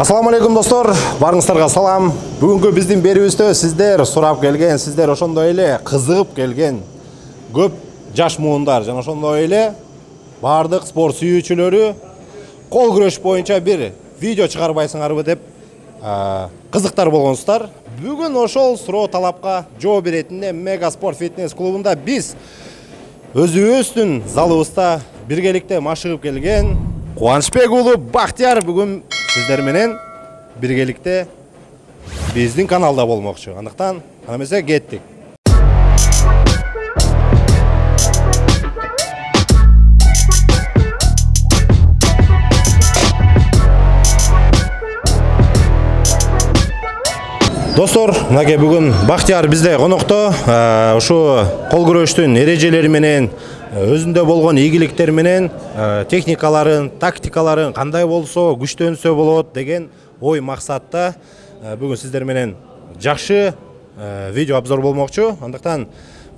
Ассаламу алейкум достор, барыңыздарга салам. Бүгүнкү биздин берүүбүздө сиздер сурап келген, сиздер ошондой эле кызыгып келген көп жаш муундар жана ошондой эле бардык спорт сүйүүчүлөрү кол күрөш боюнча бир видео чыгарбайсыңарбы деп кызыктар болгонсуздар. Бүгүн ошол суроо талапка жооп беретинде Мега Спорт Фитнес клубунда биз өзүбүздүн залыбызда биргеликте машыгып келген Кубанычбек уулу Бактияр бүгүн сиздер менен биргеликте биздин каналда болмокчу. Андыктан ана эмесе кеттик. Достор, мынакей бүгүн Бактияр бизде конокто. Ушу кол күрөштүн эрежелери менен, өзүндө болгон ийгиликтер менен, техникаларын, тактикаларын кандай болсо күчтөнсө болот деген ой максатта бүгүн сиздер менен жакшы видео обзор болмокчу. Андыктан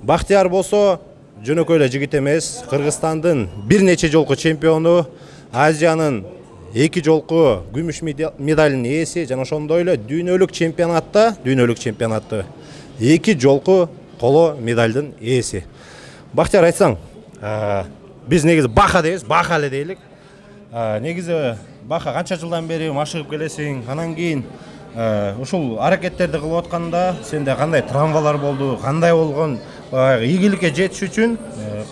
Бактияр болсо жөнөкөй эле жигит эмес, Кыргызстандын бир нече жолку чемпиону, Азиянын 2 жолку күмүш медалдын ээси жана ошондой эле дүйнөлүк чемпионатта 2 жолку коло медалдын ээси. Бактияр, айтсаң, биз негизи Баха дейбиз, Баха эле дейлик. Негизи Баха канча жылдан бери машыгып келесиң? Анан кийин ушул аракеттерди кылып атканда сенде кандай травмалар болду? Кандай болгон? Ийгиликке жетиш үчүн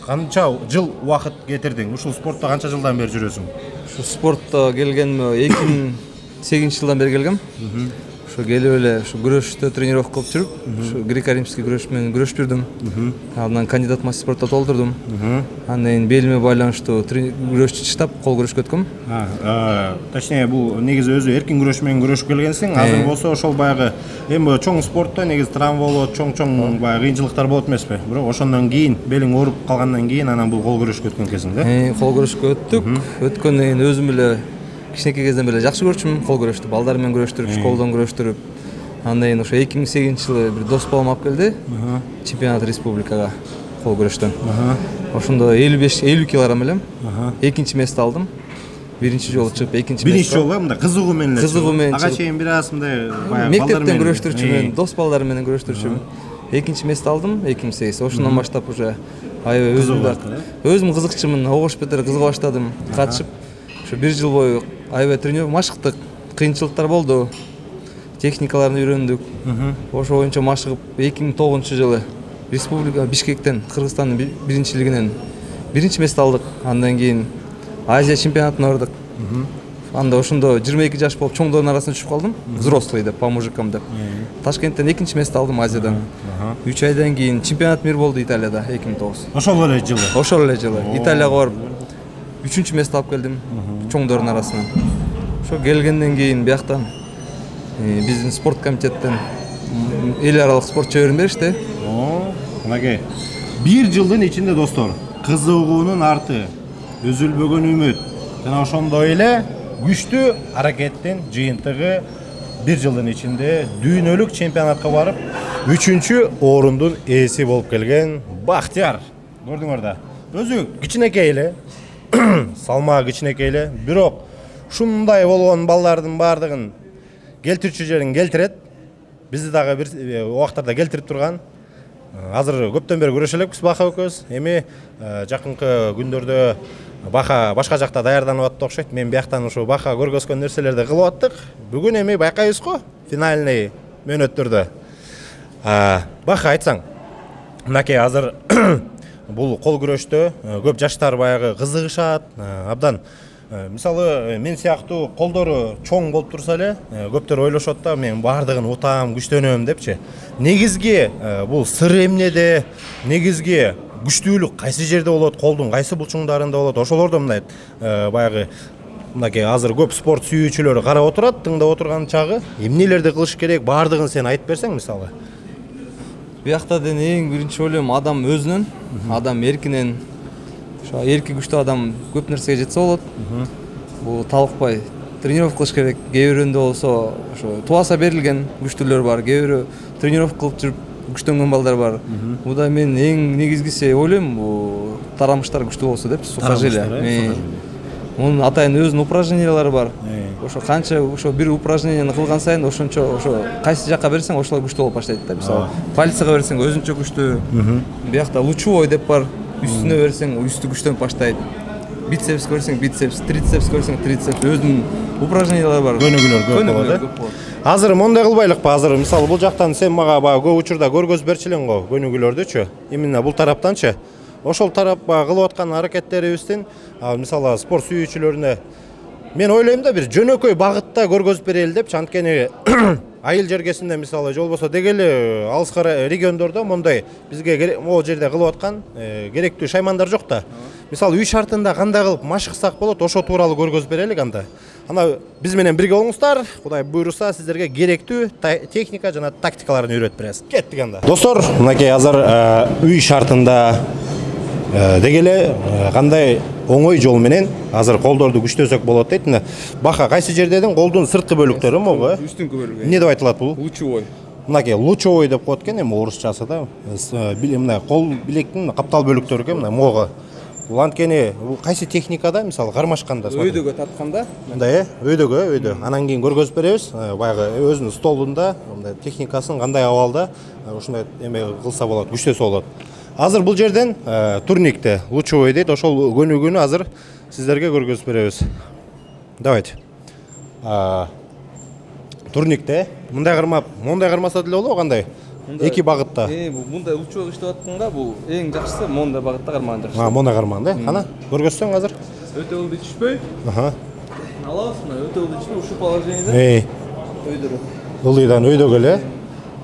канча жыл убакыт кетирдиң? Ушул спортто канча жылдан бери жүрөсүң? Şu sportta gelgenim 2008 yıldan beri gelgem. Şu gelip öyle şu güreşte trenirovka kılıp жүрүп, şu Greko-Римский güreşmen güreş бердим. Андан кандидат мастер спортта толтурдум. Андан белиме байланыштуу güreşчү штаб кол күрөшкө өткөм. Точнее, бул негизи өзү эркин күрөш менен күрөшүп келгенсиң. Азыр болсо ошол баягы эми чоң спортто негизи травма болот, чоң баягы кыйынчылыктар болот эмеспи? Бирок ошондон кийин белиң ооруп калгандан кийин анан бул кол күрөшкө өткөн экенсиң да? Кол күрөшкө өттүк. Өткөндөн кийин өзүм эле кичинекей кезден бери жакшы көрчүмүн кол күрөштү. Балдар менен күрөштүрүп, школдон күрөштүрүп. Андан кийин ошо 2008 жылы бир дос балам алып келди. Чемпионат республикага кол күрөштөн. Ошондо 55-50 килограмм элем. Экинчи месте алдым. Биринчи жолу чыгып, экинчи месте. Биринчи жолу мындай кызыгуу менен. Кызыгуу менен. Ага чейин бир аз мындай баягы мектептен күрөштүрчүмүн, дос балдар менен күрөштүрчүмүн. Экинчи месте алдым 2008. Ошондон баштап уже аябай өзүм кызыкчымын, огош бетер кызыга баштадым. Катышып, ошо 1 жыл бою аябай тренер машыктык, кыйынчылыктар болду. Техникаларын үйрөндүк. Ошо боюнча машыгып 2009 жылы республика Бишкектен Кыргызстандын биринчилигинен биринчи месте алдык. Андан кийин Азия чемпионатына бардык. Анда ошондо 22 жаш болуп чоңдордун арасына түшүп калдым. Взрослый деп, по мужикам деп. Ташкенттен экинчи месте алдым Азиядан. 3 айдан кийин чемпионат мир болду Италияда 2009. Ошол эле жылы. Ошол эле жылы. Италияга барып 3-чү месте алып келдим чоңдордун арасынан. Ошо келгенден кийин бияктан биздин спорт комитеттен эл аралык спорт чөйрөн беришти. Мынакей 1 жылдын ичинде достор, кызыгуунун арты, үзүлбөгөн үмүт жана ошондой эле күчтүү аракеттин жыйынтыгы 1 жылдын ичинде дүйнөлүк чемпионатка барып 3-чү орундун ээси болуп келген Бактияр. Көрдүңөр да. Өзү кичинекей эле, салмагы кичинекей эле, бирок ушундай болгон балдардын бардыгын келтирчү жерин келтирет. Бизди дагы бир убактарда келтирип турган. Азыр көптөн бери күрөшө элекпиз Баха экөөбүз. Эми жакынкы күндөрдө Баха башка жакта даярданып атты окшойт. Мен бияктан ушу Баха көргөзгөн нерселерди кылып аттык. Бүгүн эми байкайбыз го финальный мөөнөттөрдө. Баха, айтсаң, мынакей азыр бул кол күрөштө көп жаштар баягы кызыгышат, абдан. Мисалы, мен сыяктуу колдору чоң болуп турса эле, көптөр ойлошот да, мен бардыгын утам, күчтөнөм депчи. Негизги бул сыр эмнеде? Негизги күчтүүлүк кайсы жерде болот? Колдун кайсы булчуңдарында болот? Ошолордо мындай баягы мынакей азыр көп спорт сүйүүчүлөр карап отурат, тыңдап отурган чагы, эмнелерди кылыш керек? Бардыгын сен айтып берсең, мисалы. Бияктаден эң биринчи ойлойм адам өзүнөн, адам эркинен. Ошо эрки күчтүү адам көп нерсеге жетсе болот. Бул талыкпай тренировка кылыш керек. Кээ бирөөндө болсо ошо туаса берилген күчтүүлөр бар, кээ бирөө тренировка кылып жүрүп күчтөнгөн балдар бар. Буда мен эң негизгиси ойлойм, бул тарамыштар күчтүү болсо деп, сухожилие. Onun атайын өзүнүн упражнениялары бар. Ошо канча ошо бир упражненияны кылган сайын ошончо ошо кайсы жакка берсең ошолой күчтүү болуп баштайт да. Мисалы, пальцага берсең өзүнчө күчтүү. Биякта лучевой деп бар. Үстүнө берсең үстү күчтөнүп баштайт. Бицепс көрсең бицепс, трицепс көрсең трицепс, өзүнүн упражнениялары бар. Көнүгүүлөр көп болот. Азыр мондай кылбайлыкпы? Азыр мисалы бул жактан сен мага баягы көп учурда көргөзүп берчилең го көнүгүүлөрдүчү. Именно бул тараптанчы. Ошол тарапка кылып аткан аракеттерибиздин мисалы спорт сүйүүчүлөрүнө мен ойлойм да бир жөнөкөй багытта көргөзүп берели депчи. Анткени айыл жергесинде мисалы же болбосо дегеле алыскы региондордо мондай бизге могу жерде кылып аткан керектүү шаймандар жок да. Мисалы үй шартында кандай кылып машыксак болот, ошо тууралуу көргөзүп берелик анда. Ана биз менен бирге болуңуздар. Кудай буйруса сиздерге керектүү техника жана тактикаларын үйрөтүп беребиз. Кеттик анда. Достор, мынакей азыр үй шартында дегеле кандай оңой жол менен азыр колдорду күчтөсөк болот дейт. Бака кайсы жер дедиң? Колдун сырткы бөлүктөрү могу? Үстүнкү бөлүгү. Эмне деп айтылат бул? Лучевой. Мынакей лучевой деп коет экен, эми орусчасы да. Мына кол билектин каптал бөлүктөрү экен, мына могу. Бул анткени кайсы техникада, мисалы кармашканда, Өйдөгө татканда, мындай өйдөгө. Анан кийин көргөзүп беребиз. Баягы өзүнүн столунда мындай техникасын кандай абалда ушундай эме кылса болот, күчтөсө болот. Азыр бул жерден турникте лучевой дейт. Ошол көнүгүүнү азыр сиздерге көргөзүп беребиз. Давайте. Турникте мындай кармаса деле болобу кандай? Эки багытта. Мындай лучевой иштеп атканга бул эң жакшысы мондай багытта кармаган жакшы. Мондай кармаган да? Кана көргөзсөң азыр. Өтө ылдый түшпөй. Алабызбы? Өтө ылдый түшпөй, ушул положениеде. Өйдөрө. Ылдыйдан өйдөгө эле.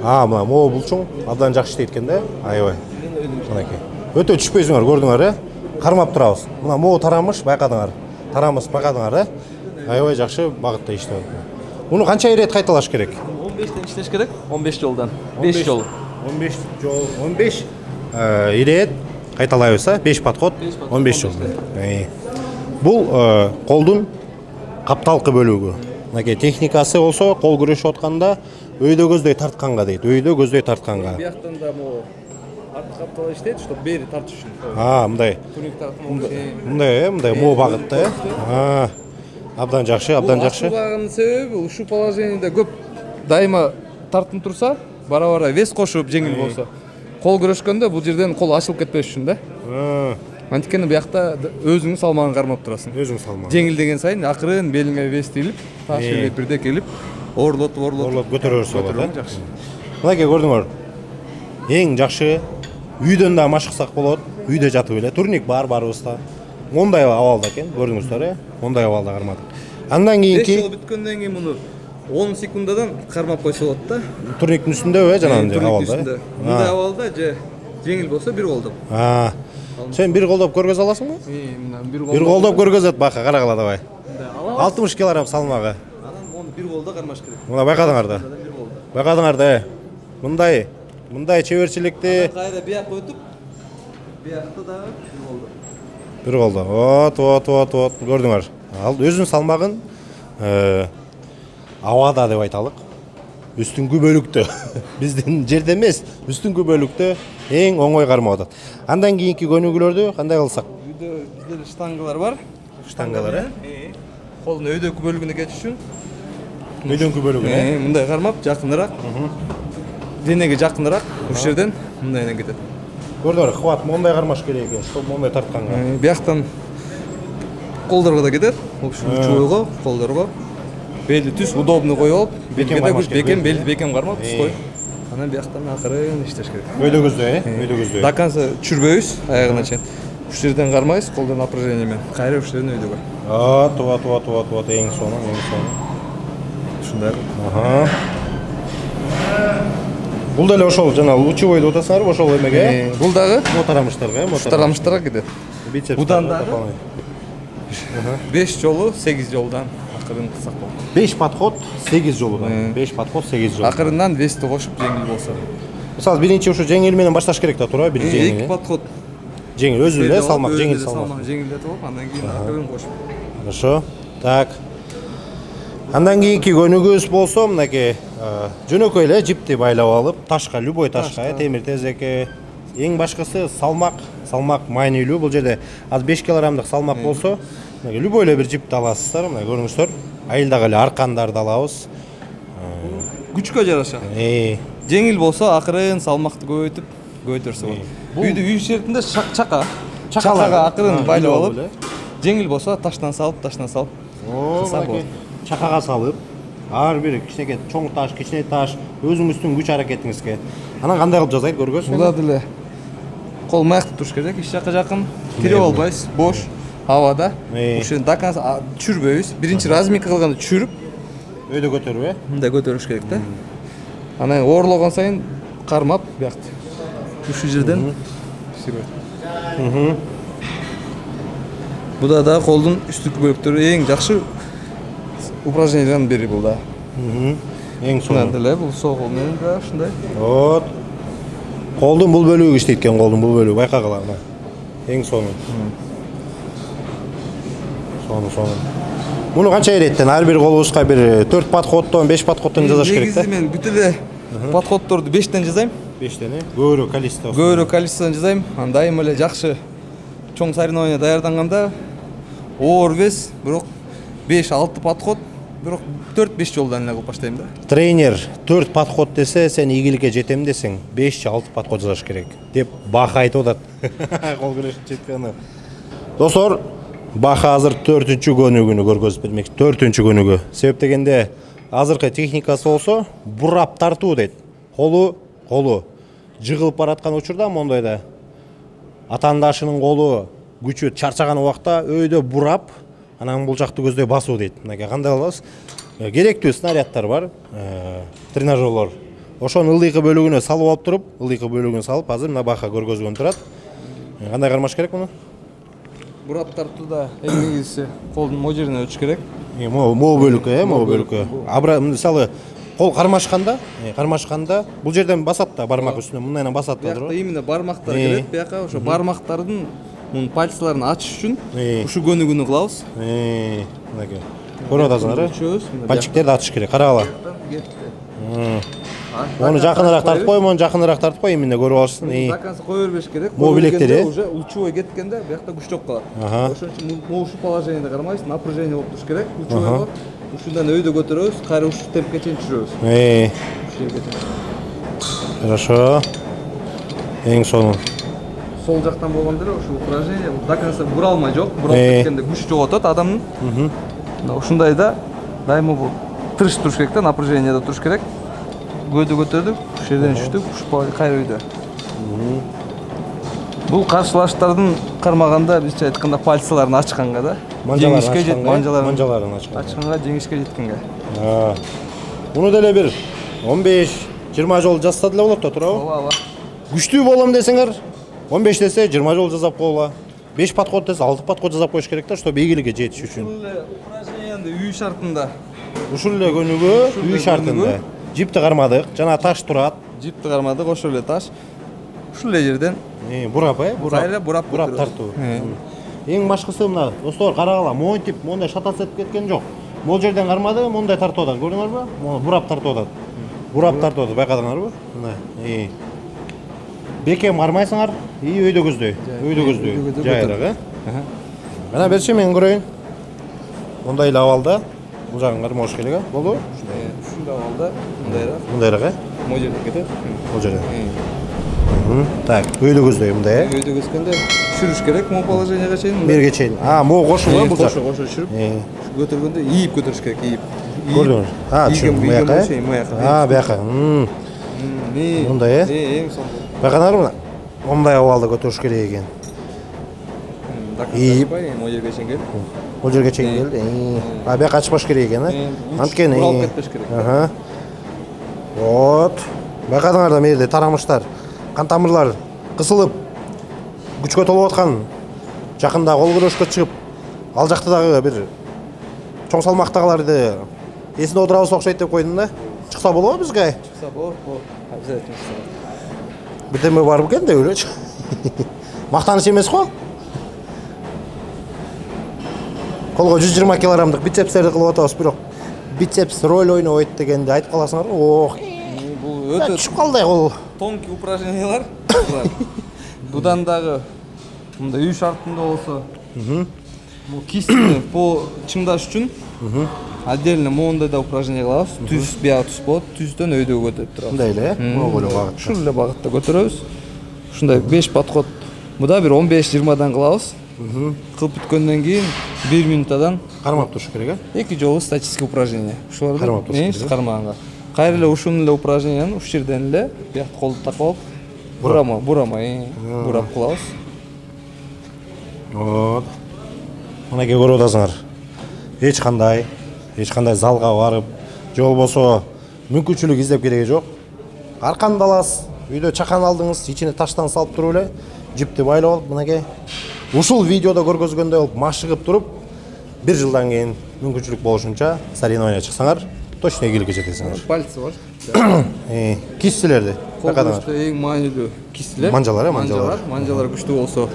Мына могу булчуң абдан жакшы иштейт экен да. Аябай. Мынакей. Өтө түшпөйсүңөр, көрдүңөр, Кармап турабыз. Мына могу тарамыш байкадыңар. Тарамыс байкадыңар, Аябай жакшы багытта иштеп атат. Муну канча ирет кайталаш керек? 15тен иштеш керек, 15 жолдан. 5 жол. 15 ирет кайталайбыз, 5 подход, 15 жол. Бул колдун капталкы бөлүгү. Мынакей техникасы болсо, кол күрөшүп атканда өйдө көздөй тартканга дейт. Өйдө көздөй тартканга. Бияктан да могу артка каптал иштейт, чтобы бери тартыш үчүн. Мындай. Турник тартмак. Мындай могу багытта, Абдан жакшы. Ушул себеби ушул положениеде көп дайыма тартынып турса, бара-бара вес кошуп жеңил болсо, кол күрөшкөндө бул жерден кол ачылып кетпеш үчүн да. Анткени биякта өзүңүн салмагын кармап турасың. Өзүң салмагын. Жеңилдеген сайын акырын белиңе вес тийилип, таш эле бирде келип, орлотуп көтөрө берсе болот. Жакшы. Мынакей көрдүңөр. Эң жакшы үйдөн да машыксак болот. Үйдө жатып эле турник барыбызда. Мондай абалда экен, көрдүңүздөр, Мондай абалда кармадык. Андан кийинки 5 жол бүткөндөн кийин муну 10 секундадан кармап койсо болот да. Турниктин үстүндө жанагындай абалда. Мындай абалда же жеңил болсо бир колдоп. Сен бир колдоп көргөзө аласыңбы? Мына бир колдоп көргөзөт бака, карагыла давай. 60 кг салмагы. Анан мону бир колдо кармаш керек. Мына байкадыңар да. Байкадыңар да. Мындай чеберчиликти кайра бияка өтүп, биякта дагы бир колдо. Бир колдо. Вот. Көрдүңөр. Ал өзүнүн салмагын абада деп айталык. Үстүңкү бөлүктө. Биздин жерде эмес, үстүңкү бөлүктө эң оңой кармап атат. Андан кийинки көнүгүүлөрдү кандай кылсак? Үйдө бизде штангалар бар. Штангалар, Колдун өйдөкү бөлүгүнө кетиш үчүн. Өйдөңкү бөлүгүнө. Мындай кармап, жакыныраак. Денеге жакыныраак, ушул жерден мындайдан кетет. Көрдүңөр, хват мондай кармаш керек экен, чтобы мондай тартканга. Бияктан колдорго да кетет. Ушул чойго, колдорго. Белди түз удобный коюп, бекем кармап, түз коюп. Анан бияктан акырын иштеш керек. Өйдө көздөй, До конца чүрбөйбүз, аягына чейин. Ушул жерден кармайбыз, колдон напряжение менен. Кайра ушул жерден өйдөгө. Вот, эң сону. Ушундай. Бул деле ошол жана лучевой деп атасыңарбы, ошол эмеге? Бул дагы тарамыштарга, тарамыштарга кетет. Будан дагы 5 жолу 8 жолдан акырын кылсак болот. 5 подход 8 жолудан. 5 подход 8 жол. Акырындан вести кошуп жеңил болсо. Мисалы биринчи ушу жеңил менен башташ керек да, туура? Бир жеңил. 2 подход. Жеңил өзү эле салмак, жеңил салмак. Жеңилдетип алып, андан кийин акырын кошуп. Хорошо. Так. Андан кийинки көнүгүүбүз болсо, мынакей жөнөкөй эле жипти байлап алып, ташка, любой ташка, темир тезекке. Эң башкысы салмак маанилүү. Бул жерде аз 5 килограммдык салмак болсо, Мына любой эле бир жипти аласыздар, мына көрүңүздөр. Айылдагы эле аркандарды алабыз. Күчкө жараша. Жеңил болсо акырын салмакты көбөйтөрсө болот. Үйдү үй шертинде чака. Чакага акырын байлап алып, жеңил болсо таштан салып. Чакага салып, ар бир кичинекей чоң таш, кичине таш өзүңүздүн күч аракетиңизге. Анан кандай кылып жасайт көргөзсүң? Була деле кол маякты туруш керек, иш жакка жакын. Тире болбайсыз, бош, абада. Ошону дакан түшүрбөйбүз. Биринчи разминка кылганда түшүрүп, өйдө көтөрүп, мындай көтөрүш керек да. Анан оорлогон сайын кармап, биякты. Ушул жерден түсүрөт. Буда да колдун үстүркү бөлүктөрү эң жакшы упражнениялардын бири бул да. Эң сонун. Деле бул сол кол менен да ушундай. Вот. Колдун бул бөлүгү иштейт экен, колдун бул бөлүгү байкагыла мына. Эң сонун. Сонун. Муну канча эреттен? Ар бир колубузга бир 4 подходтон, 5 подходтон жазаш керек да. Негизи мен бүт эле подходторду 5тен жазайм. 5тен, көбүрөөк количество. Көбүрөөк количестводон жазайм. Андайым эле жакшы чоң соревнование даярданганда оор вес, бирок 5-6 подход, бирок 4-5 жолдан эле кылып баштайм да. Тренер 4 подход десе, сен ийгиликке жетем десең, 5-6 подход жазаш керек деп бака айтып атат. Кол күрөшүн чемпиону. Достор, бака азыр 4-чү көнүгүүнү көргөзүп бермек. 4-чү көнүгүү. Себеп дегенде азыркы техникасы болсо бурап тартуу дейт. Колу жыгылып бараткан учурда мондойда атаандашынын колу күчү чарчаган убакта өйдө бурап, анан бул жакты көздөй басуу дейт. Мынакей кандай кылабыз? Керектүү снаряддар бар, тренажерлор. Ошонун ылдыйкы бөлүгүнө салып алып туруп, азыр мына бака көргөзгөн турат. Кандай кармаш керек муну? Бурап тартууда эң негизгиси колдун могу жерине өтүш керек. Могу бөлүккө, мисалы кол кармашканда бул жерден басат да, бармак үстүнө мындайынан басат да. Биякта именно бармактар келет, бияка ошо бармактардын мунун пальцларын ачыш үчүн ушу көнүгүүнү кылабыз. Мынакей. Көрүп атасыңар? Пальчиктерди ачыш керек. Карагыла. Onu жакыныраак тартып кой, именно көрүп алышсын. Закансы кое бербеш керек. Могу билектери уже лучевой кеткенде биякта күч жок калат. Ошон үчүн могу ушул положениеде кармайсыз, напряжение болуп туруш керек. Лучевой ушундан өйдө көтөрөбүз, кайра ушул темпке чейин түшүрөбүз. Хорошо. Эң сонун. Сол жактан болгондо эле ушул упражнение закансы буралма жок, буралып кеткенде күч жоготот адамдын. Ушундайда дайыма бул тырышып туруш керек да, напряжениеде туруш керек. Көйдө көтөрдүк, ушул жерден түштүк, ушул кайра өйдө. Бул каршылаштардын кармаганда бизче айтканда пальцларын ачканга да, жеңишке жет, манжаларын ачканга, жеңишке жеткенге. Муну деле бир 15-20 жол жазса деле болот да, туурабы? Ооба. Күчтүү болом десеңер, 15 десе 20 жол жазап койгула. 5 подход десе 6 подход жазап коюш керек да, чтобы ийгиликке жетиш үчүн. Ушул эле упражнениянды үй шартында. Ушул эле көнүгүү үй шартында. Жипти кармадык, жана таш турат. Жипти кармадык, ошол эле таш. Ушул эле жерден бурап, бурап тартуу. Эң башкысы мына, достор, карагыла, монтип, мондай шатасып кеткен жок. Могу жерден кармады, мондай тартып атат, көрдүңөрбү? Мону бурап тартып атат. Байкадыңарбы? Мына. Бекем кармайсыңар, өйдө көздөй. Жайыраак, Мына берчи мен көрөйүн. Мондай эле абалда, бул жагын кармаш керек, болду? Ушундай абалда, мындайраак, могу жерден кетет. Бул жерден. Так, өйдө көздөй мындай, Өйдө көзгөндө түшүрүш керек, могу положенияга чейин. Берге чейин. Могу кошулуп, бул жак. Кошо түшүрүп. Көтөргөндө ийип көтөрүш керек, ийип. Көрдүңүз? Түшүндүм, буяка. Буяка. Мындай, эң сонун. Байкаңарбы мына? Мындай абалда көтөрүш керек экен. Ийип, могу жерге чейин келип. Бул жерге чейин келди. Буяка ачпаш керек экен, Анткени буралып кетпеш керек. Вот. Байкадыңарда мерде тарамыштар, кан тамырлар кысылып, күчкө толуп аткан. Жакында кол күрөшкө чыгып, ал жактагы бир чоң салмактагыларды эсине отурабыз окшойт деп койдум да. Чыкса болобу бизге? Чыкса болот, обязательно чыкса. Бирдеме бар бекен деп элечи. Мактаныч эмес го? Колго 120 килограммдык бицепстерди кылып атабыз, бирок бицепс роль ойнобойт дегенди айтып каласыңарбы? Ох. Бул өтө түшүп калды кол. Тонкий упражнениялар. Будан дагы мындай үй шартында болсо Бул кистини по чыңдаш үчүн отдельно моундай да упражнение кылабыз. Түз бияга түз болот, түздөн өйдөгө көтөрүп турабыз. Мындай эле, могу эле багытта. Ушул эле багытта көтөрөбүз. Ушундай 5 подход. Буда бир 15-20дан кылабыз. Кылып бүткөндөн кийин 1 минутадан Кармап туруш керек, э? 2 жолу статический упражнение. Кармап Ушуларды туруш керек, эч кармаганга. Кайра эле ушул эле упражнениени ушул жерден эле биякта колду такап алып, бурап кылабыз. Вот. Мынакей көрүп атасыңар. Эч кандай залга барып, же болбосо мүмкүнчүлүк издеп кереги жок. Арканды аласыз, үйдө чакан алдыңыз, ичине таштан салып туруп эле, жипти байлап алып, мынакей ушул видеодо көргөзгөндөй болуп машыгып туруп, 1 жылдан кийин мүмкүнчүлүк болушунча соревнования чыксаңар, точно ийгиликке жетесиңер. Пальцы бар. Кистилерди Колдорушта эң маанилүү кистилер. Манжалар. Манжалар күчтүү болсо,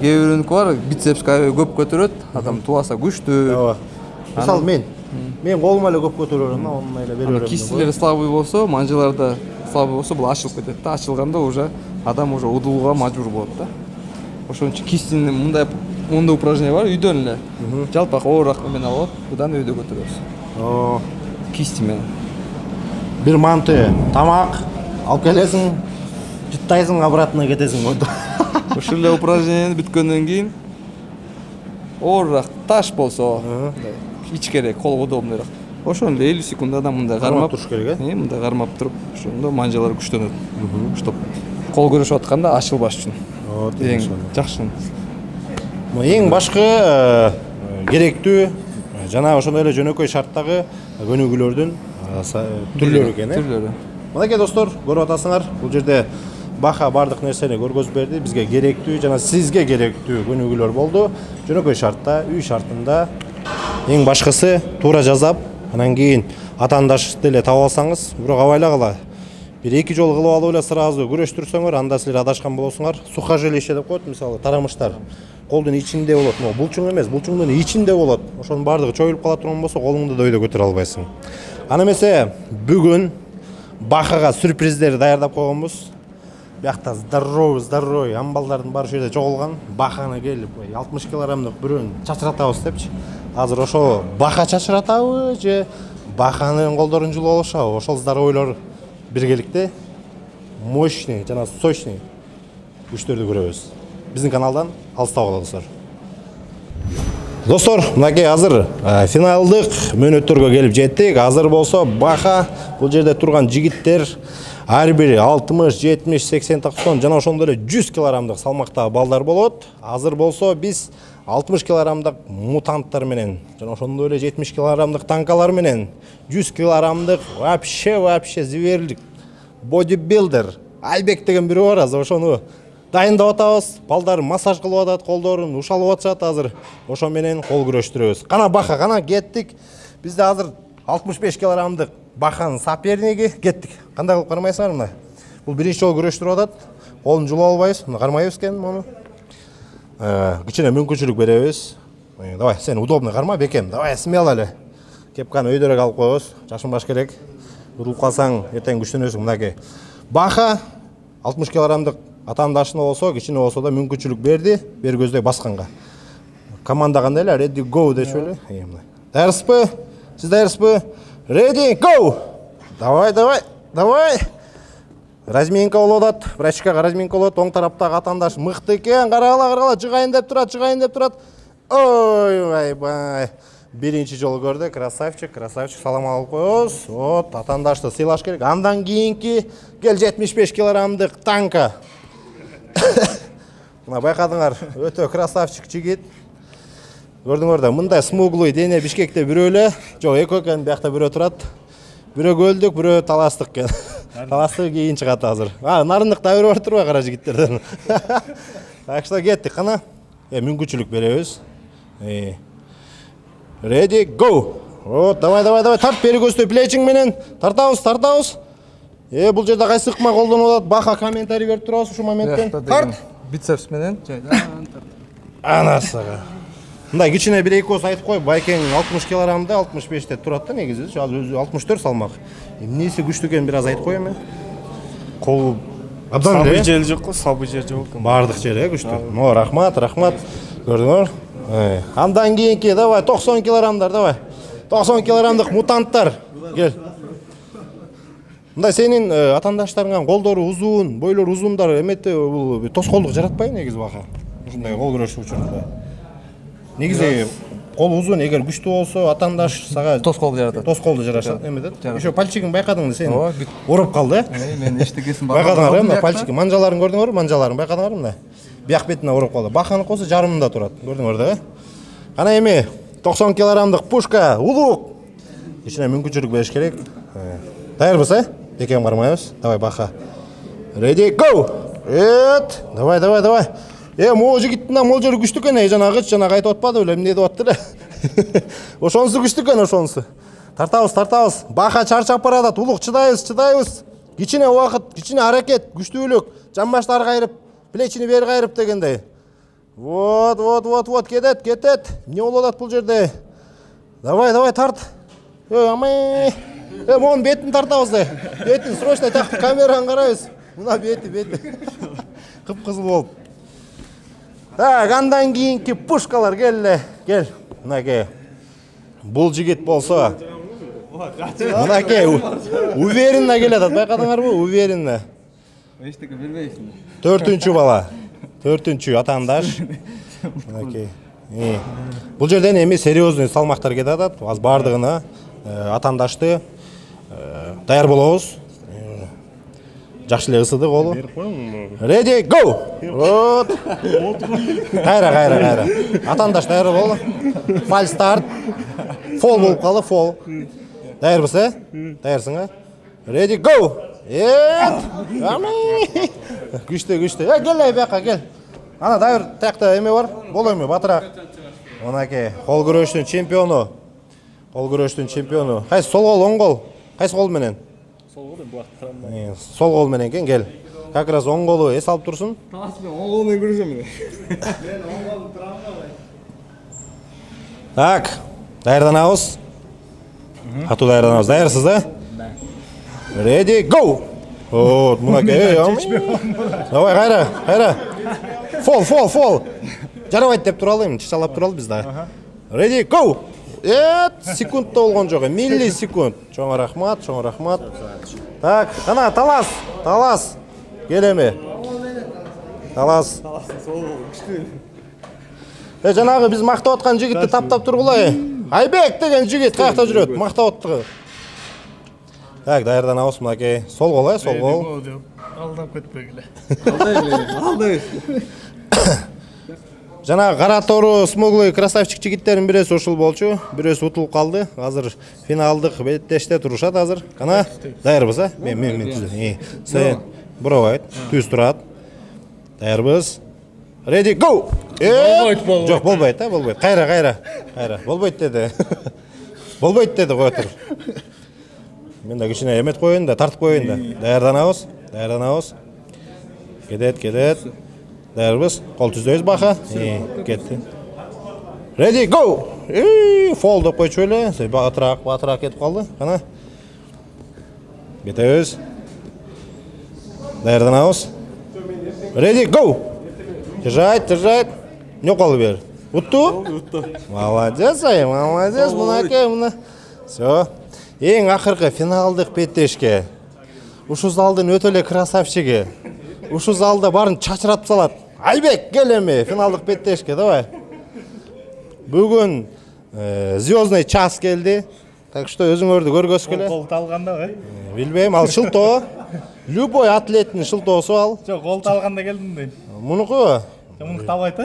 кээ бирөөнүкү бар, бицепс көп көтөрөт, адам тубаса күчтүү. Ооба. Мисалы мен колума эле көп көтөрө берем, онун эле бере берем. Кистилер слабый болсо, манжаларда слабый болсо, бул ачылып кетет да. Ачылганда уже адам уже удууга мажбур болот да. Ошон үчүн кистини мындай упражнение бар, үйдөн эле. Жалпак оорураак менен алып, будан өйдө көтөрөбүз. Кисти менен. Бир манты тамак алып келесиң, жыттайсың, обратно кетесиң. Ушул эле упражнениени бүткөндөн кийин оорураак таш болсо, ич керек, кол удобныйраак. Ошону эле 50 секундада мындай кармап туруш керек, э? Мындай кармап туруп, ошондо манжалар күчтөнөт. Чтоб кол көрүшүп атканда ачылбаш үчүн. Эң жакшы. Эң башкы керектүү жана ошондой эле жөнөкөй шарттагы көнүгүүлөрдүн түрлөрү экен, э? Түрлөрү. Мынакей достор, көрүп атасыңар, бул жерде Баха бардык нерсени көргөзүп берди. Бизге керектүү жана сизге керектүү көнүгүүлөр болду. Жөнөкөй шартта, үй шартында эң башкысы туура жасап, анан кийин атаандашты эле таап алсаңыз, бирок абайлагыла. Бир 2 жолу кылып алып эле сразу күрөштүрсөңөр, анда силер адашкан болосуңар. Сухожилие деп коет, мисалы, тарамыштар. Колдун ичинде болот, булчуң эмес, булчуңдун ичинде болот. Ошонун бардыгы чоюлуп кала турган болсо, колуңду да өйдө көтөрө албайсың. Аны эмесе, бүгүн Бахага сюрприздер даярдап койгонбуз. Биякта здоровый амбалдардын баары ушул жерде чогулган. Баханы келип 60 килограммдык бирөөнү чачыратабыз депчи. Азыр ошо Баха чачыратабы же Баханын колдорун жулуп алышабы? Ошол здоровойлор биргеликте мощный жана сочный күчтөрдү көрөбүз. Биздин каналдан алыстап калыңыздар достор. Достор, мынакей азыр финалдык мөөнөттөргө келип жеттик. Азыр болсо Баха бул жерде турган жигиттер ар бири 60, 70, 80, 90 жана ошондой эле 100 килограммдык салмактагы балдар болот. Азыр болсо биз 60 килограммдык мутанттар менен жана ошондой эле 70 килограммдык танкалар менен 100 килограммдык вообще зверlik бодибилдер Айбек деген бири бар. Азыр ошону дайындап атабыз. Балдар массаж кылып атат, колдорун ушалып атышат азыр. Ошо менен кол күрөштүрөбүз. Кана Баха, кана кеттик. Бизде азыр 65 килограммдык Баханын соперниги кеттик. Кандай кылып кармайсыңар мына? Бул биринчи жолу күрөштүрүп атат. Колун жулуп албайбыз, мына кармайбыз экен муну. Кичине мүмкүнчүлүк беребиз. Давай, сен удобный карма, бекем. Давай, смело эле. Кепканы өйдөрөөк алып коебуз. Жашынбаш керек. Урулуп калсаң, эртең күчтөнөсүң. Мынакей. Баха 60 килограммдык атаандашына болсо, кичине болсо да мүмкүнчүлүк берди, бергөздөй басканга. Команда кандай эле? Ready go дешип эле. Даярсызбы? Сиз даярсызбы? Ready go. Давай. Разминка болуп атат. Врачкага разминка болот. Оң тараптагы атаандаш мыкты экен. Карагыла, жыгайын деп турат. Ой, биринчи жолу көрдү. Красавчик. Салам алып коебуз. Вот, атаандашты сыйлаш керек. Андан кийинки кел 75 килограммдык танка. Мына байкадыңар, өтө красавчик жигит. Көрдүңөр да, мындай смуглый дене Бишкекте бирөө эле, жок экөө экен, биякта бирөө турат. Бирөө өлдүк, бирөө таластык экен. Таластык кийин чыгат азыр. Нарындык дабыр бар турбайбы кара жигиттерден. Так что кеттик, кана. Мүмкүнчүлүк беребиз. Ready go. Вот, давай, тарт бери көздөй плечиң менен. Тартабыз. Бул жерде кайсы ыкма колдонуп атат? Баха комментарий берип турабыз ушул моменттен. Тарт. Бицепс менен. Анасыга. Мындай кичине бир экөөс айтып кой, байкең 60 килограммда 65те турат да негизи. Азыр өзү 64 салмак. Эмнеси күчтүү экенин бир аз айтып коем мен. Кол абдан эле. Сабый жери жок, сабый жери жок. Бардык жери күчтүү. Рахмат. Көрдүңөр? Андан кийинки давай 90 килограммдар давай. 90 килограммдык мутанттар. Кел. Мындай сенин атаандаштарыңнан колдору узун, бойлору узундар эметте бул тоскоолдук жаратпайбы негизи бака. Ушундай кол күрөшүү учурунда. Негизи кол узун, эгер күчтүү болсо атаандаш сага тоскоолду жаратат. Тоскоолду жарашат эметет. Ошо пальчигин байкадыңбы сен? Уруп калды, Мен эчтекесин байкадыңар, мына пальчики, манжаларын көрдүңөрбү? Манжаларын байкадыңарбы мына? Бияк бетине уруп калды. Баканыкы болсо жарымында турат. Көрдүңөр да? Кана эми 90 килограммдык пушка, улук. Ичине мүмкүнчүлүк бериш керек. Даярбыз, Бекем кармайбыз. Давай бака. Ready, go! Давай, давай, давай. Могу жигиттин молжору күчтүү экен, жанагы айтып атпады беле, эмне деп аттыр. Ошонусу күчтүү экен, ошонусу. Тартабыз. Бака чарчап баратат, улук чыдайбыз. Кичине убакыт, кичине аракет, күчтүүлүк, жамбаштар кайрып, плечини бери кайрып дегендей. Вот, кетет. Эмне болуп атат бул жерде? Давай, тарт. Амай. Монун бетин тартабыз да. Бетин срочно такты камераны карайбыз. Мына бети. Кып-кызыл болуп. Так, андан кийинки пушкалар кел. Мынаке. Бул жигит болсо. Мынаке уверенно келатат, байкадыңарбы? Уверенно. Эчтеке билбейсиң. 4-чү бала. 4-чү атаандаш. Мынаке. Бул жерден эми серьезный салмактар кетатат. Аз бардыгына атаандашты даяр болобуз. Жакшы эле ысыдык колу. Ready, go! Вот. Кайра. Атаандаш даяр болду. Фаль старт. Фол болуп калды, фол. Даярбыз, Даярсың, Ready, go! Күчтүү. Кел бияка, кел. Ана дайыр тиякта эме бар. Боло эми батыраак. Мынаке, кол күрөштүн чемпиону. Кайсы сол кол, оң кол? Кайсы кол менен? Сол кол менен кел. Как раз оң колу эс алып турсун. Оң кол менен күрөшөм. Так, даярданабыз. Катуу даярданабыз. Даярсыз, Ready, go! Вот, мынаке. Давай, кайра. Фол. Жарабайт деп туралы эми, чычалап туралы биз да. Ready, go! Секунд да болгон жок, миллисекунд. Чоң рахмат. Так, кана талас. Кел эми. Талас. Жанагы биз мактап аткан жигитти таптап тургула. Айбек деген жигит каякта жүрөт? Мактап аттыгы. Так, даярданабыз мынаке. Сол кол, сол кол. Алдап кетпегиле. Алдайбыз. Жана кара тору смуглый красавчик жигиттердин бирөөсү ушул болчу. Бирөөсү утулуп калды. Азыр финалдык беттеште турушат азыр. Кана даярбыз, Мен түзөм. Сен буравайт, түз турат. Даярбыз. Ready, go! Жок, болбойт. Кайра. Болбойт деди. Кой тур. Мен да кичине эмет коеюн да, тартып коеюн да. Даярданабыз. Кетет. Даярбыз. Кол түздөйбүз бака. Кетти. Ready, go! Фол деп койчу эле. Батыраак кетип калды. Кана. Кетебиз. Даярданабыз. Ready, go! Держать. Не калды бер. Утту? Молодец, мынаке, мына. Всё. Эң акыркы финалдык беттешке. Ушул залдын өтө эле красавчиги. Ушул залда барын чачыратып салат. Айбек, кел эми финалдык беттешке, давай. Бүгүн звездный час келди. Так что өзүңөрдү көргөзгүлө. Колду алганда, Билбейм, ал шылтоо. Любой атлеттин шылтоосу ал. Жок, колду алганда келдим дейм. Мунуку? Муну табайт,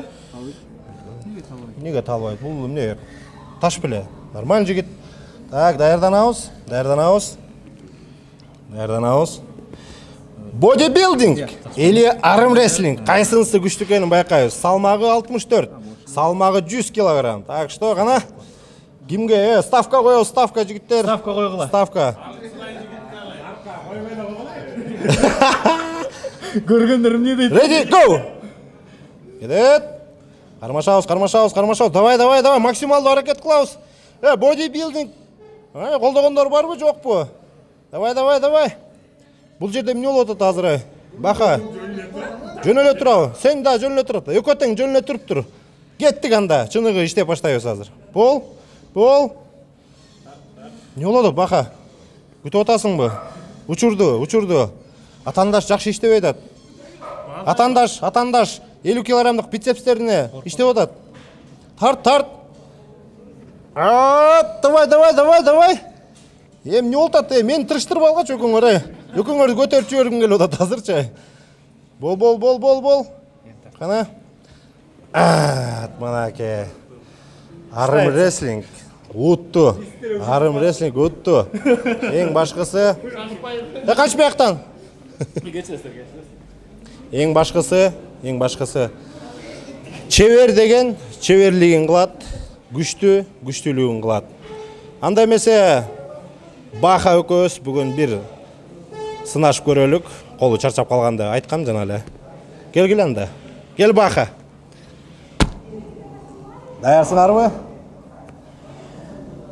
Неге талбайт? Бул эмне? Таш беле. Нормаль жигит. Так, даярданабыз. Бодибилдинг или армрестлинг. Кайсынысы күчтүү экенин байкайбыз. Салмагы 64, салмагы 100 килограмм. Так что, кана кимге ставка коебуз, ставка жигиттер. Ставка койгула. Ставка. Көргөндөр эмне дейт? Ready, go! Кетет. Кармашабыз. Давай, максималдуу аракет кылабыз. Бодибилдинг. Колдогондор барбы, жокпу? Давай. Бул жерде эмне болуп атат азыр? Бака. Жөн эле турабы? Сен да жөн эле турат. Экөө тең жөн эле туруп тур. Кеттик анда, чыныгы иштеп баштайбыз азыр. Бол. Не болду, Баха? Күтүп атасыңбы? Учурду. Атандаш жакшы иштеп атат. Атандаш, 50 килограммдык бицепстерине иштеп атат. Тарт. Давай. Не болтат, мен тырыштырып алгач өкөңөр. Өкөңөрдү көтөрүп жибергим келип атат азырчы. Бол. Кана. Мынаке. Арым рестлинг утту. Эң башкысы. Качпай бияктан. Эң башкысы. Чебер деген чеберлигин кылат, күчтүүлүгүн кылат. Анда эмесе Баха экөөбүз бүгүн бир сынашып көрөлүк. Колу чарчап калганда айткам жана эле. Келгиле анда. Кел Баха. Даярсыңарбы?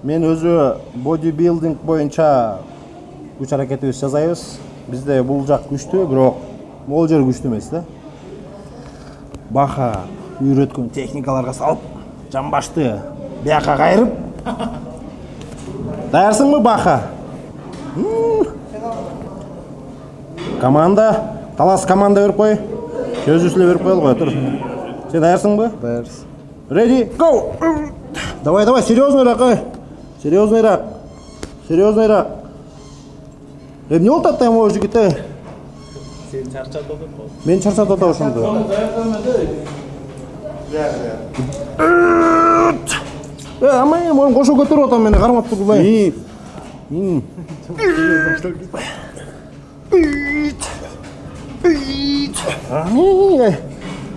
Мен өзү бодибилдинг боюнча күч аракетибиз жасайбыз. Бизде бул жак күчтүү, бирок могул жер күчтүү эмес да. Баха үйрөткөн техникаларга салып, жамбашты бияка кайрып. Даярсыңбы Баха? Команда, талас команда берип кой. Сөзүсүлө берип койгула, тур. Сен даярсыңбы? Даярсыз. Ready, go! Давай, серьезныйраак. Не болуп атат могу жигит? Сен чарчап атат. Мен чарчап атат ошондо. Ама мен кошо көтөрүп атам, мени кармап тургулай.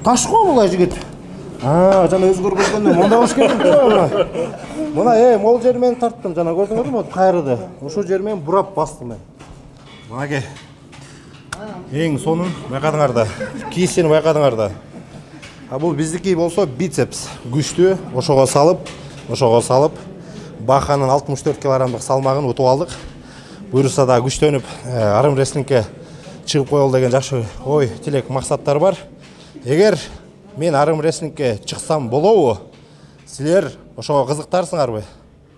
Таш го булай жигит. Жана өзгөргөндө монда болуш керек го. Мына могул жери менен тарттым, жана көрдүңөрбү? Кайрыды. Ошол жери менен бурап бастым мен. Мынаке. Эң сонун байкадыңар да. Кийсени байкадыңар да. Бул биздики болсо бицепс күчтүү, ошого салып, Баханын 64 килограммдык салмагын утуп алдык. Буюрса да күчтөнүп, арым рестлингке чыгып коелу деген жакшы ой, тилек, максаттар бар. Эгер мен арым рестлингке чыксам болобу? Силер ошого кызыктарсыңарбы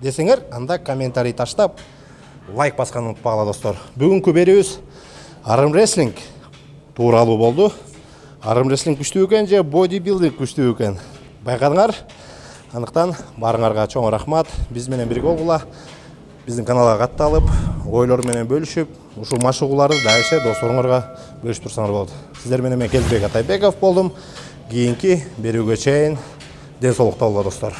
десеңер, анда комментарий таштап, лайк басканды унутпагыла достор. Бүгүнкү берүүбүз арым рестлинг тууралуу болду. Арым рестлинг күчтүү экен же бодибилдинг күчтүү экен? Байкадыңар? Андыктан барыңарга чоң рахмат. Биз менен бирге болгула. Биздин каналга катталып, ойлор менен бөлүшүп, ушул машыгууларды дайыше досторуңарга бөлүшүп турсаңар болот. Сиздер менен мен Келдибек Атайбеков болдум. Кийинки берүүгө чейин ден соолукта болуңар достор.